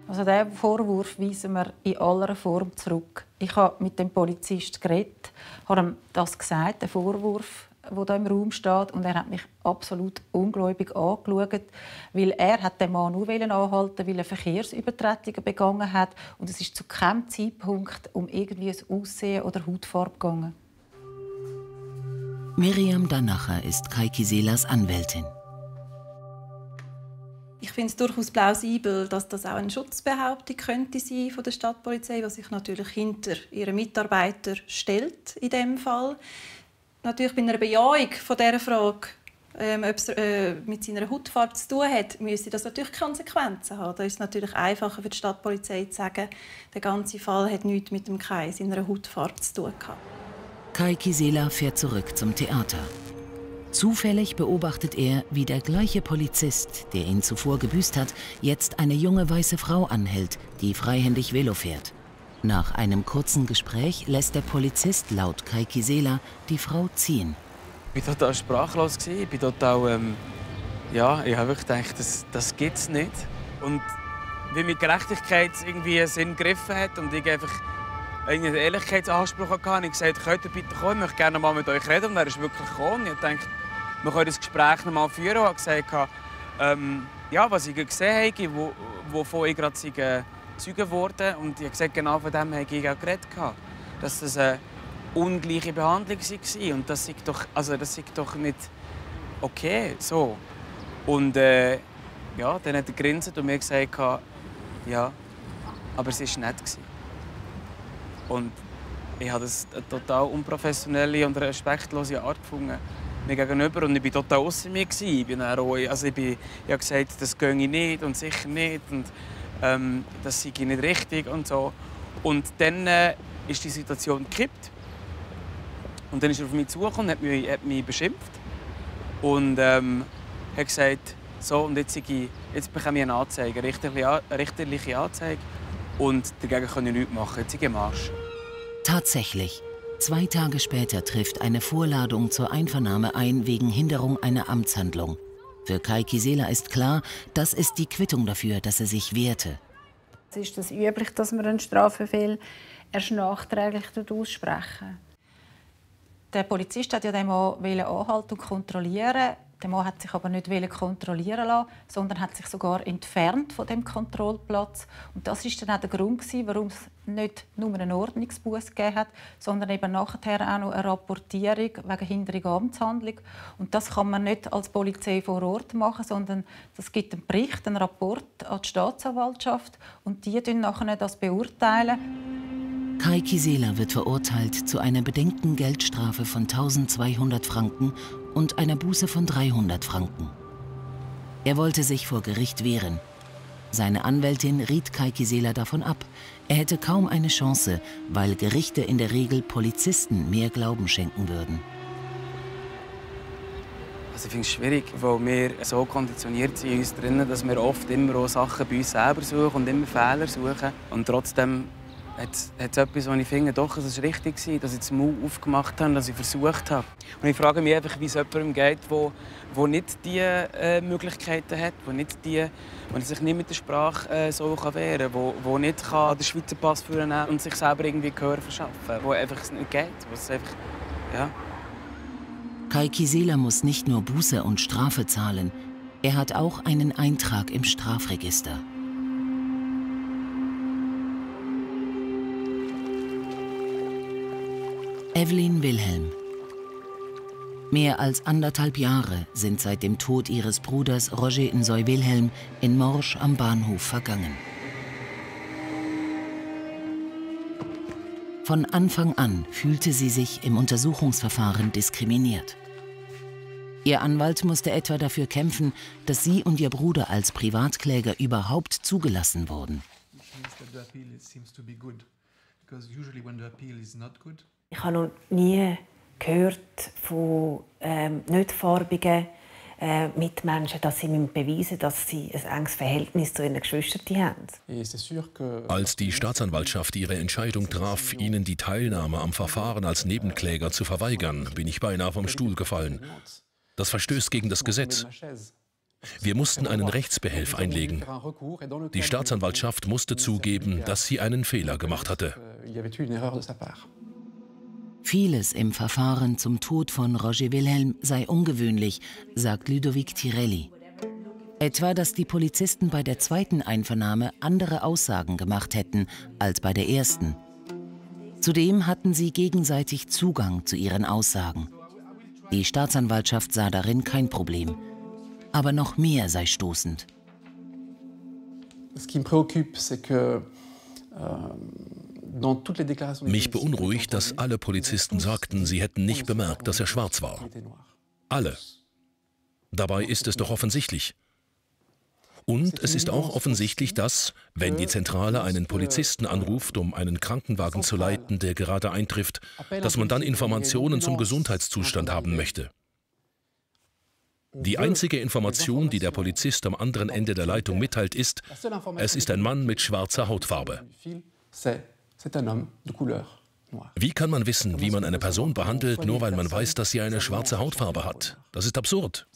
Also diesen Vorwurf weisen wir in aller Form zurück. Ich habe mit dem Polizisten geredet, habe ihm das gesagt, den Vorwurf, der hier im Raum steht, und er hat mich absolut ungläubig angeschaut, weil er hat den Mann nur anhalten, weil er Verkehrsübertretungen begangen hat, und es ist zu keinem Zeitpunkt um irgendwie ein Aussehen oder Hautfarbe gegangen. Miriam Danacher ist Kai Kiselas Anwältin. Ich finde es durchaus plausibel, dass das auch eine Schutzbehauptung könnte sein von der Stadtpolizei, die sich natürlich hinter ihren Mitarbeiter stellt in dem Fall. Natürlich bei einer Bejahung von dieser Frage, ob es mit seiner Hautfarbe zu tun hat, müsste das natürlich Konsequenzen haben. Da ist es natürlich einfacher für die Stadtpolizei zu sagen, der ganze Fall hat nichts mit dem Kai seiner Hautfarbe zu tun gehabt. Kai Kisela fährt zurück zum Theater. Zufällig beobachtet er, wie der gleiche Polizist, der ihn zuvor gebüßt hat, jetzt eine junge weiße Frau anhält, die freihändig Velo fährt. Nach einem kurzen Gespräch lässt der Polizist laut Kai Kisela die Frau ziehen. Ich war total sprachlos. Ich bin total, ja, ich habe wirklich gedacht, das gibt's nicht. Und wie mit Gerechtigkeit irgendwie einen Sinn gegriffen hat und ich einfach einen Ehrlichkeitsanspruch hatte, habe ich gesagt, könnt ihr bitte kommen, ich möchte gerne mal mit euch reden. Und er ist wirklich gekommen. Ich dachte, wir können das Gespräch noch mal führen. Ich habe gesagt, ja, was ich gesehen habe, wovon ich gerade Zeuge wurde. Und ich habe gesagt, genau von dem habe ich auch geredet. Dass das eine ungleiche Behandlung war. Und das ist doch nicht okay. So. Und ja, dann hat er gegrinst und mir gesagt, ja, aber es war nett. Und ich habe das eine total unprofessionelle und respektlose Art gefunden mir gegenüber. Und ich war total ausser mir. Ich habe gesagt, das gehe nicht und sicher nicht. Und das sei nicht richtig und so. Und dann ist die Situation gekippt. Und dann ist er auf mich zugekommen und hat mich beschimpft. Und hat gesagt, so, und jetzt bekomme ich eine Anzeige, eine richterliche Anzeige. Und dagegen kann ich nichts machen. Jetzt im Arsch. Tatsächlich. 2 Tage später trifft eine Vorladung zur Einvernahme ein wegen Hinderung einer Amtshandlung. Für Kai Kisela ist klar, das ist die Quittung dafür, dass er sich wehrte. Es ist das üblich, dass man einen Strafbefehl erst nachträglich aussprechen. Der Polizist hat ja den Mann anhalten und kontrollieren. Der Mann hat sich aber nicht kontrollieren lassen, sondern hat sich sogar entfernt von dem Kontrollplatz. Und das ist dann auch der Grund, warum es nicht nur einen Ordnungsbuß gegeben hat, sondern eben nachher auch noch eine Rapportierung wegen Hinderung Amtshandlung. Und das kann man nicht als Polizei vor Ort machen, sondern das gibt einen Bericht, einen Rapport an die Staatsanwaltschaft und die beurteilen nachher das beurteilen. Kai Kisela wird verurteilt zu einer bedingten Geldstrafe von 1200 Franken und einer Buße von 300 Franken. Er wollte sich vor Gericht wehren. Seine Anwältin riet Kai Kisela davon ab. Er hätte kaum eine Chance, weil Gerichte in der Regel Polizisten mehr Glauben schenken würden. Also ich finde es schwierig, weil wir so konditioniert sind in uns drinnen, dass wir oft immer auch Sachen bei uns selber suchen und immer Fehler suchen. Und trotzdem hat es etwas, wo ich finde, doch, es war richtig, dass ich den Mund aufgemacht habe, dass ich versucht habe. Und ich frage mich einfach, wie es jemandem geht, der nicht diese Möglichkeiten hat, der sich nicht mit der Sprache so wehren kann, der nicht den Schweizer Pass führen kann und sich selber irgendwie Gehör verschaffen kann, wo einfach es nicht geht. Ja. Kai Kisela muss nicht nur Buße und Strafe zahlen, er hat auch einen Eintrag im Strafregister. Evelyn Wilhelm. Mehr als 1,5 Jahre sind seit dem Tod ihres Bruders Roger Nsoy Wilhelm in Morsch am Bahnhof vergangen. Von Anfang an fühlte sie sich im Untersuchungsverfahren diskriminiert. Ihr Anwalt musste etwa dafür kämpfen, dass sie und ihr Bruder als Privatkläger überhaupt zugelassen wurden. Ich habe noch nie gehört von nicht-farbigen Mitmenschen, dass sie beweisen müssen, dass sie ein enges Verhältnis zu ihren Geschwistern haben. Als die Staatsanwaltschaft ihre Entscheidung traf, ihnen die Teilnahme am Verfahren als Nebenkläger zu verweigern, bin ich beinahe vom Stuhl gefallen. Das verstößt gegen das Gesetz. Wir mussten einen Rechtsbehelf einlegen. Die Staatsanwaltschaft musste zugeben, dass sie einen Fehler gemacht hatte. Vieles im Verfahren zum Tod von Roger Wilhelm sei ungewöhnlich, sagt Ludovic Tirelli. Etwa, dass die Polizisten bei der zweiten Einvernahme andere Aussagen gemacht hätten als bei der ersten. Zudem hatten sie gegenseitig Zugang zu ihren Aussagen. Die Staatsanwaltschaft sah darin kein Problem. Aber noch mehr sei stoßend. Mich beunruhigt, dass alle Polizisten sagten, sie hätten nicht bemerkt, dass er schwarz war. Alle. Dabei ist es doch offensichtlich. Und es ist auch offensichtlich, dass, wenn die Zentrale einen Polizisten anruft, um einen Krankenwagen zu leiten, der gerade eintrifft, dass man dann Informationen zum Gesundheitszustand haben möchte. Die einzige Information, die der Polizist am anderen Ende der Leitung mitteilt, ist, es ist ein Mann mit schwarzer Hautfarbe. Wie kann man wissen, wie man eine Person behandelt, nur weil man weiß, dass sie eine schwarze Hautfarbe hat? Das ist absurd.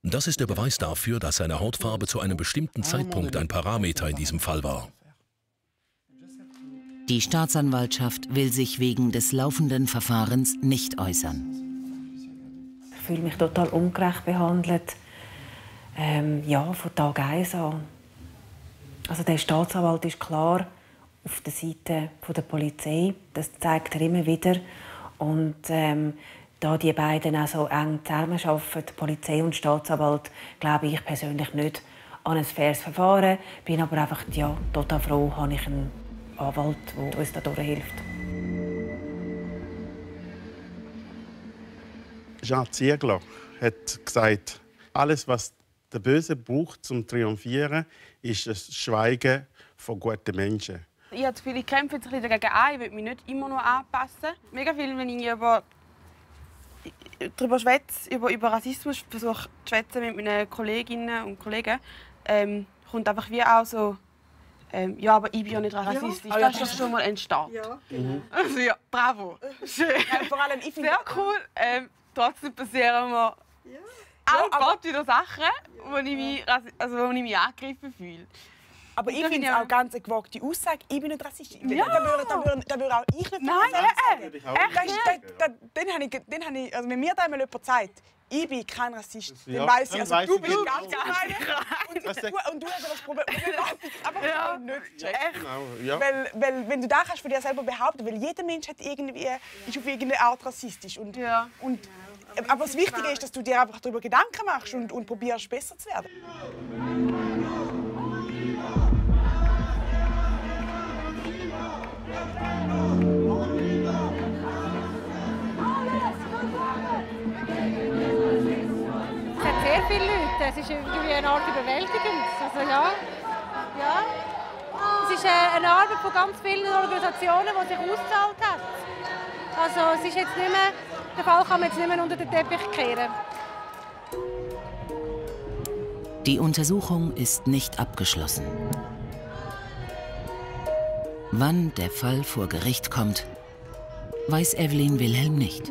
Das ist der Beweis dafür, dass seine Hautfarbe zu einem bestimmten Zeitpunkt ein Parameter in diesem Fall war. Die Staatsanwaltschaft will sich wegen des laufenden Verfahrens nicht äußern. Ich fühle mich total ungerecht behandelt. Von Tag 1 an. Also der Staatsanwalt ist klar auf der Seite der Polizei. Das zeigt er immer wieder. Und da die beiden auch so eng zusammenarbeiten, Polizei und Staatsanwalt, glaube ich persönlich nicht an ein faires Verfahren. Bin aber einfach total froh, habe ich einen Anwalt, der uns da hilft. Jean Ziegler hat gesagt, alles, was der Böse braucht zum Triumphieren, ist das Schweigen von guten Menschen. Ich habe das Gefühl, ich kämpfe jetzt ein bisschen dagegen an. Ich will mich nicht immer nur anpassen. Mega viel, wenn ich darüber schwätze, über Rassismus versuche zu schwätzen mit meinen Kolleginnen und Kollegen, kommt einfach wie auch so, ja, aber ich bin ja nicht rassistisch. Ja. Das ist doch schon mal ein Start. Ja, genau. Also ja, bravo. Schön. Ja, vor allem, ich finde sehr cool. Trotzdem passieren mir auch Gott wieder Sachen, wo ich mich angegriffen fühle. Aber ich finde es auch ganz eine gewagte Aussage, ich bin nicht rassistisch. Ja. Da würde auch ich nicht sagen. Also wenn mir da einmal jemand sagt, ich bin kein Rassist, dann weiss ich, also du bist ganz gemein. Und du hast das Problem, aber nicht checken. Genau, ja. Weil wenn du das kannst von dir selber behaupten, weil jeder Mensch ist auf irgendeine Art rassistisch. Aber das Wichtige ist, dass du dir einfach darüber Gedanken machst und probierst, besser zu werden. Es hat sehr viele Leute. Es ist irgendwie eine Art überwältigend. Also ja. Es ist eine Arbeit von ganz vielen Organisationen, die sich ausgezahlt hat. Also es ist jetzt nicht mehr, den Fall kann man jetzt nicht mehr unter den Teppich kehren. Die Untersuchung ist nicht abgeschlossen. Wann der Fall vor Gericht kommt, weiß Evelyn Wilhelm nicht.